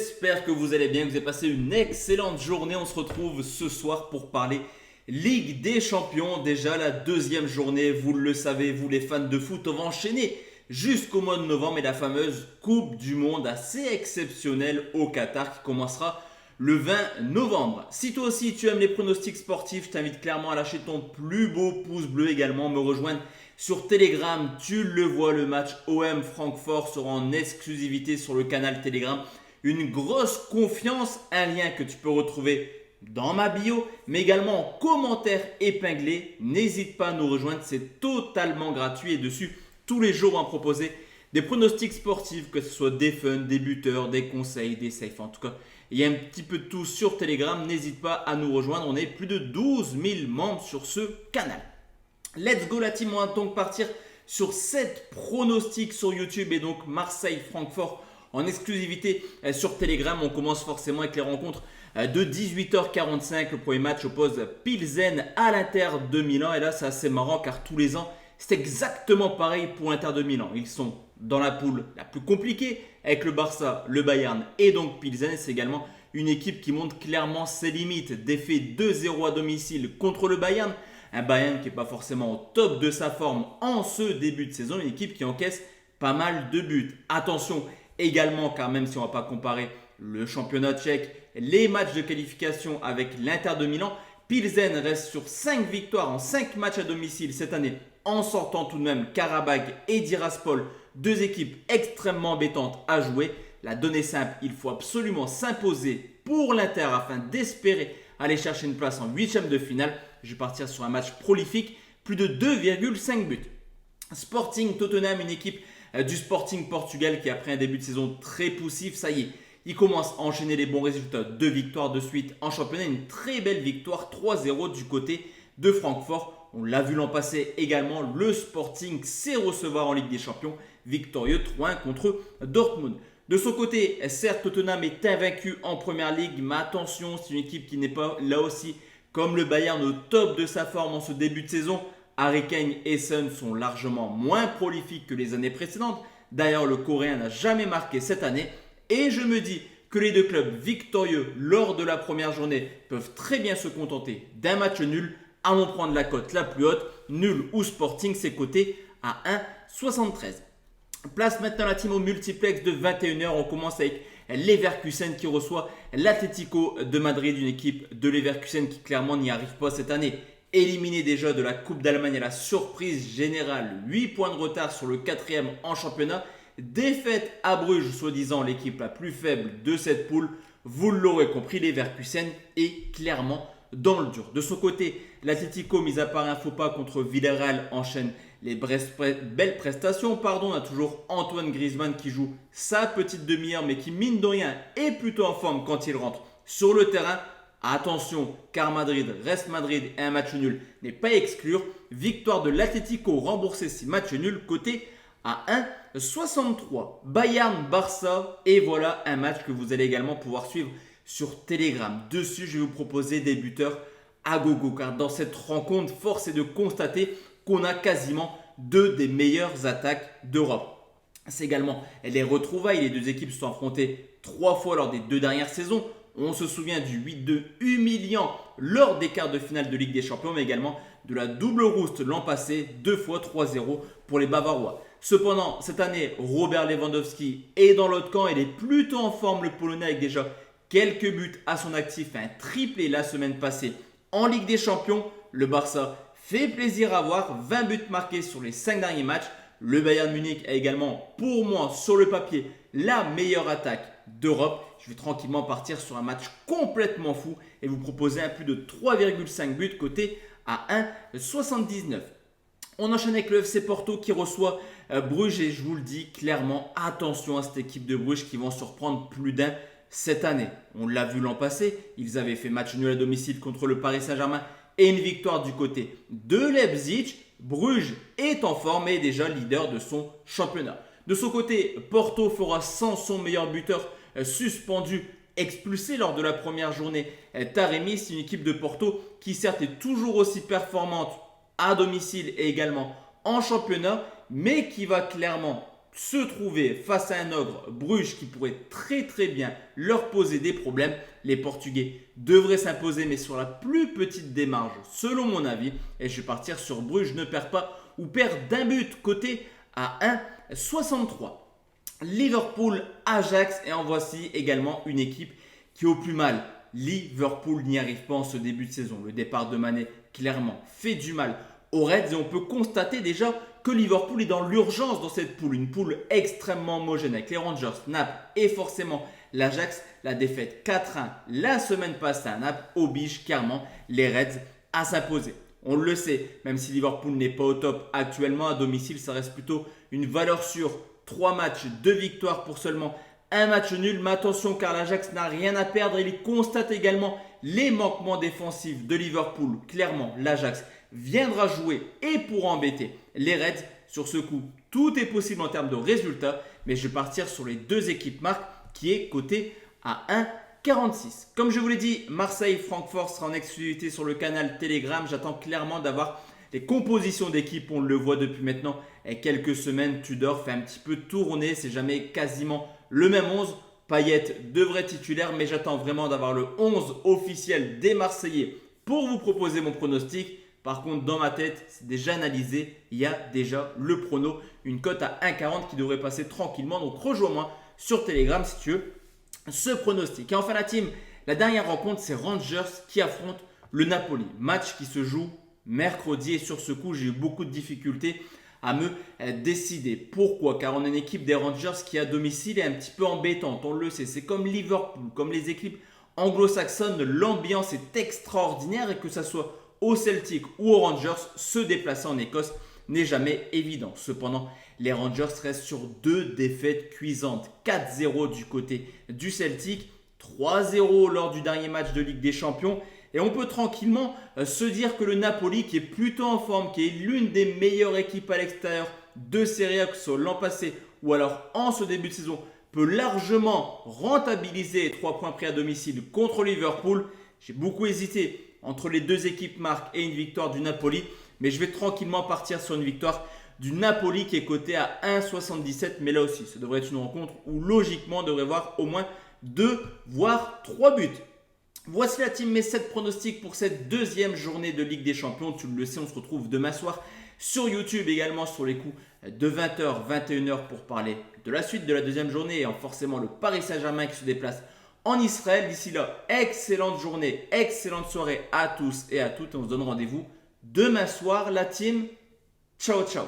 j'espère que vous allez bien, que vous avez passé une excellente journée. On se retrouve ce soir pour parler Ligue des Champions. Déjà la deuxième journée, vous le savez, vous les fans de foot, on va enchaîner jusqu'au mois de novembre et la fameuse Coupe du Monde assez exceptionnelle au Qatar qui commencera le 20 novembre. Si toi aussi tu aimes les pronostics sportifs, je t'invite clairement à lâcher ton plus beau pouce bleu également, me rejoindre sur Telegram. Tu le vois, le match OM Francfort sera en exclusivité sur le canal Telegram. Une grosse confiance, un lien que tu peux retrouver dans ma bio, mais également en commentaire épinglé. N'hésite pas à nous rejoindre, c'est totalement gratuit et dessus, tous les jours, on va proposer des pronostics sportifs, que ce soit des fun, des buteurs, des conseils, des safe. En tout cas, il y a un petit peu de tout sur Telegram. N'hésite pas à nous rejoindre. On est plus de 12 000 membres sur ce canal. Let's go la team, on va donc partir sur 7 pronostics sur YouTube et donc Marseille-Francfort en exclusivité sur Telegram. On commence forcément avec les rencontres de 18h45. Le premier match oppose Pilsen à l'Inter de Milan et là c'est assez marrant car tous les ans c'est exactement pareil pour l'Inter de Milan. Ils sont dans la poule la plus compliquée avec le Barça, le Bayern et donc Pilsen. C'est également une équipe qui montre clairement ses limites. Défait 2-0 à domicile contre le Bayern. Un Bayern qui n'est pas forcément au top de sa forme en ce début de saison. Une équipe qui encaisse pas mal de buts. Attention également, car même si on ne va pas comparer le championnat tchèque, les matchs de qualification avec l'Inter de Milan, Pilsen reste sur 5 victoires en 5 matchs à domicile cette année, en sortant tout de même Karabag et Tiraspol, deux équipes extrêmement embêtantes à jouer. La donnée simple, il faut absolument s'imposer pour l'Inter afin d'espérer aller chercher une place en 8e de finale. Je vais partir sur un match prolifique, plus de 2,5 buts. Sporting Tottenham, une équipe du Sporting Portugal qui après un début de saison très poussif, ça y est, il commence à enchaîner les bons résultats. 2 victoires de suite en championnat, une très belle victoire 3-0 du côté de Francfort. On l'a vu l'an passé également, le Sporting sait recevoir en Ligue des Champions, victorieux 3-1 contre Dortmund. De son côté, certes Tottenham est invaincu en Première Ligue, mais attention, c'est une équipe qui n'est pas là aussi comme le Bayern au top de sa forme en ce début de saison. Harry Kane et Son sont largement moins prolifiques que les années précédentes. D'ailleurs, le Coréen n'a jamais marqué cette année. Et je me dis que les deux clubs victorieux lors de la première journée peuvent très bien se contenter d'un match nul. À mon prendre la cote la plus haute, nul ou Sporting, c'est coté à 1,73. Place maintenant la team au multiplex de 21h. On commence avec Leverkusen qui reçoit l'Atlético de Madrid, une équipe de Leverkusen qui clairement n'y arrive pas cette année. Éliminé déjà de la Coupe d'Allemagne à la surprise générale, 8 points de retard sur le 4e en championnat. Défaite à Bruges, soi-disant l'équipe la plus faible de cette poule. Vous l'aurez compris, Leverkusen est clairement dans le dur. De son côté, l'Atlético, mis à part un faux pas contre Villarreal, enchaîne les belles prestations. On a toujours Antoine Griezmann qui joue sa petite demi-heure, mais qui mine de rien est plutôt en forme quand il rentre sur le terrain. Attention, car Madrid reste Madrid et un match nul n'est pas à exclure. Victoire de l'Atlético remboursée si match nul, coté à 1,63. Bayern-Barça, et voilà un match que vous allez également pouvoir suivre sur Telegram. Dessus, je vais vous proposer des buteurs à gogo, car dans cette rencontre, force est de constater qu'on a quasiment deux des meilleures attaques d'Europe. C'est également les retrouvailles. Les deux équipes se sont affrontées 3 fois lors des 2 dernières saisons. On se souvient du 8-2 humiliant lors des quarts de finale de Ligue des Champions, mais également de la double rouste l'an passé, 2 fois 3-0 pour les Bavarois. Cependant, cette année, Robert Lewandowski est dans l'autre camp. Il est plutôt en forme, le Polonais, avec déjà quelques buts à son actif. Un triplé la semaine passée en Ligue des Champions. Le Barça fait plaisir à voir, 20 buts marqués sur les 5 derniers matchs. Le Bayern Munich a également, pour moi, sur le papier, la meilleure attaque d'Europe. Je vais tranquillement partir sur un match complètement fou et vous proposer un plus de 3,5 buts coté à 1,79. On enchaîne avec le FC Porto qui reçoit Bruges et je vous le dis clairement, attention à cette équipe de Bruges qui vont surprendre plus d'un cette année. On l'a vu l'an passé, ils avaient fait match nul à domicile contre le Paris Saint-Germain et une victoire du côté de Leipzig. Bruges est en forme et est déjà leader de son championnat. De son côté, Porto fera sans son meilleur buteur suspendu, expulsé lors de la première journée. Taremi, c'est une équipe de Porto qui certes est toujours aussi performante à domicile et également en championnat, mais qui va clairement se trouver face à un ogre Bruges qui pourrait très très bien leur poser des problèmes. Les Portugais devraient s'imposer mais sur la plus petite des marges selon mon avis. Et je vais partir sur Bruges ne perd pas ou perd d'un but côté à 1,63. Liverpool, Ajax et en voici également une équipe qui est au plus mal. Liverpool n'y arrive pas en ce début de saison. Le départ de Mané clairement fait du mal aux Reds et on peut constater déjà que Liverpool est dans l'urgence dans cette poule. Une poule extrêmement homogène avec les Rangers, Naples et forcément l'Ajax. La défaite 4-1 la semaine passée à Naples oblige clairement les Reds à s'imposer. On le sait, même si Liverpool n'est pas au top actuellement à domicile, ça reste plutôt une valeur sûre. 3 matchs, 2 victoires pour seulement un match nul. Mais attention car l'Ajax n'a rien à perdre. Il constate également les manquements défensifs de Liverpool. Clairement, l'Ajax viendra jouer et pourra embêter les Reds. Sur ce coup, tout est possible en termes de résultats. Mais je vais partir sur les deux équipes marques qui est coté à 1,46. Comme je vous l'ai dit, Marseille-Francfort sera en exclusivité sur le canal Telegram. J'attends clairement d'avoir les compositions d'équipe. On le voit depuis maintenant quelques semaines. Tudor fait un petit peu tourner. C'est jamais quasiment le même 11. Payet devrait titulaire, mais j'attends vraiment d'avoir le 11 officiel des Marseillais pour vous proposer mon pronostic. Par contre, dans ma tête, c'est déjà analysé. Il y a déjà le prono. Une cote à 1,40 qui devrait passer tranquillement. Donc rejoins-moi sur Telegram si tu veux ce pronostic. Et enfin la team, la dernière rencontre, c'est Rangers qui affronte le Napoli. Match qui se joue mercredi et sur ce coup, j'ai eu beaucoup de difficultés à me décider. Pourquoi? Car on a une équipe des Rangers qui à domicile est un petit peu embêtante. On le sait, c'est comme Liverpool, comme les équipes anglo-saxonnes, l'ambiance est extraordinaire et que ça soit au Celtic ou aux Rangers, se déplacer en Écosse n'est jamais évident. Cependant, les Rangers restent sur 2 défaites cuisantes. 4-0 du côté du Celtic, 3-0 lors du dernier match de Ligue des Champions. Et on peut tranquillement se dire que le Napoli, qui est plutôt en forme, qui est l'une des meilleures équipes à l'extérieur de Serie A, que ce soit l'an passé ou alors en ce début de saison, peut largement rentabiliser les 3 points pris à domicile contre Liverpool. J'ai beaucoup hésité entre les deux équipes marques et une victoire du Napoli. Mais je vais tranquillement partir sur une victoire du Napoli qui est coté à 1,77. Mais là aussi, ça devrait être une rencontre où logiquement on devrait voir au moins 2 voire 3 buts. Voici la team, mes 7 pronostics pour cette deuxième journée de Ligue des Champions. Tu le sais, on se retrouve demain soir sur YouTube également sur les coups de 20h, 21h pour parler de la suite de la deuxième journée et forcément le Paris Saint-Germain qui se déplace en Israël. D'ici là, excellente journée, excellente soirée à tous et à toutes. On se donne rendez-vous demain soir, la team. Ciao, ciao.